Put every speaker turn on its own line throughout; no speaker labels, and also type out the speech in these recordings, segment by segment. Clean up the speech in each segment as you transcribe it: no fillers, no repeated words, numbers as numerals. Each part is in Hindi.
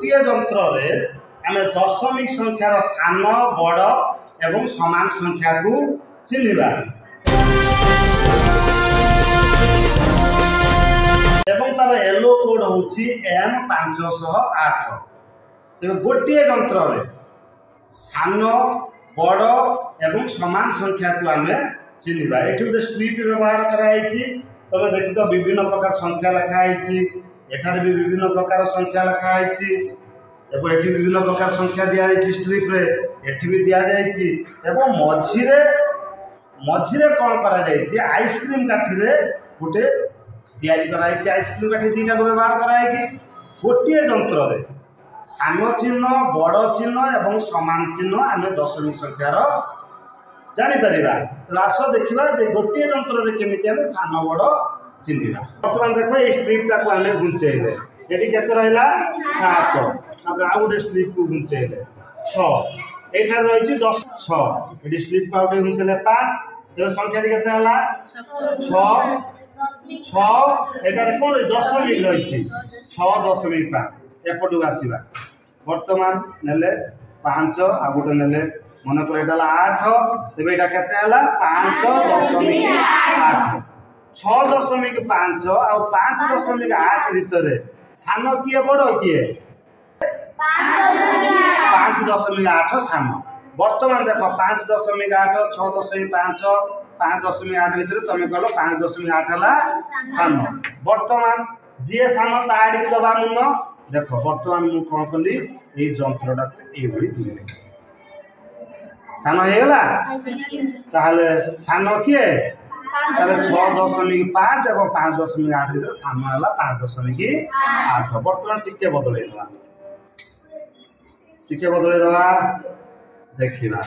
गोटे जंत्र आम दशमिक संख्यार सान बड़ एवं समान संख्या को चिन्हवा एवं तार येलो कोड होची M508। तेज गोटे जंत्र सान बड़ एवं समान संख्या को आम चिन्हवा। ये गोटे स्ट्रिप व्यवहार कराई तुम देख तो विभिन्न प्रकार संख्या लिखाई एठार भी विभिन्न प्रकार संख्या लिखाई एवं ये विभिन्न प्रकार संख्या दि जाए स्ट्रिप रे एठी भी दि जाए एवं मझिरे मझिरे कौन करा जाए आइसक्रीम काठी रे गोटे तैयारी कराई आइसक्रीम काठी दीटा को व्यवहार कराई गोटे जंत्र सान चिन्ह बड़ चिन्ह एवं समान चिन्ह आम दशमिक संख्यार जापर। तो आस देखा गोटे जंत्र केमी आम सान बड़ चिन्हवा। बर्तमान देख ये स्ट्रिप्टा को आम घुंचेले ये के रहा 7 आउ गोटे स्ट्रिप को घुंचेले 6 ये रही 10 6 ये स्ट्रिप को आउटे घुंचेले 5 ये संख्या के 6 कौन दशमिक रही 6.5 एपटू आसवा। बर्तमान ने 5 आ गोटे ने मन कर 8 तेज यहाँ के 5.8 6.5 आ 5.8 भितर सान किए बड़ किए 5.8 सान। बर्तमान देख 5.8 6.5 5.8 भितर तुम कल 5.8 है सान। बर्तमान जी सान ताड़ी दबा मुन देख बर्तमान मुझे कौन कली ये जंत्रटा ये सान होगा ताहले सान किए 6.5 और 5.8 भर सान है 5.8। बर्तमान टिके बदल दवा देखा।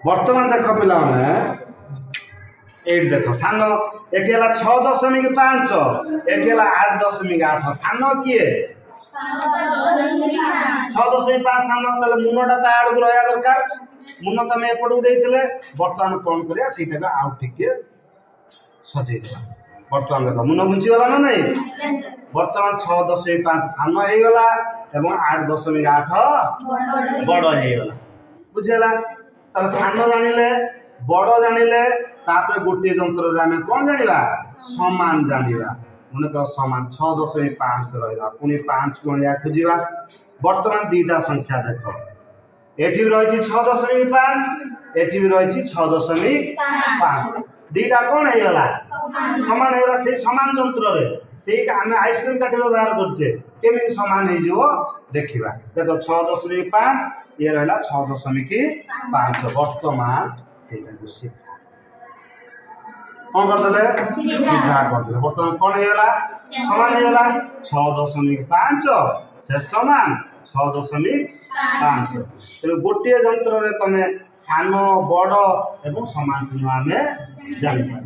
बर्तमान देख पिला एट देख सान ये 6.5 ये 8.8 सान किए 6.5 सान मुनटा तो आड़ को रहा दरकार मुन तुम एपटू देते बर्तमान कौन करा आउ टे सजे। बर्तमान देख मुन घुंचीगला ना नहीं बर्तमान 6.5 सान होगा एवं 8.8 बड़ होगा बुझेगा। तार सान जानिले बड़ जानिले तापर गोटे जंत्र आम कौन जाना समान जाना मन कर समान 6.5 रहा पुणी 5 गणिया खोजा। बर्तमान दीटा संख्या देख एटी रही 6.5 एटी भी रही 6.5 दीटा कौन होगा समान होगा से समान जंत्र से आम आइसक्रीम काठी व्यवहार करचे केमी समान हो देखा। देख 6.5 ये रहा 6.5। बर्तमान सीधा कौन करदे सीधा करदे बर्तमान कौन होगा समान होगा 6.5 से समान 6.5। तेणु गोटे जंत्र तुम सान बड़ एवं समान चिन्ह आम जापर।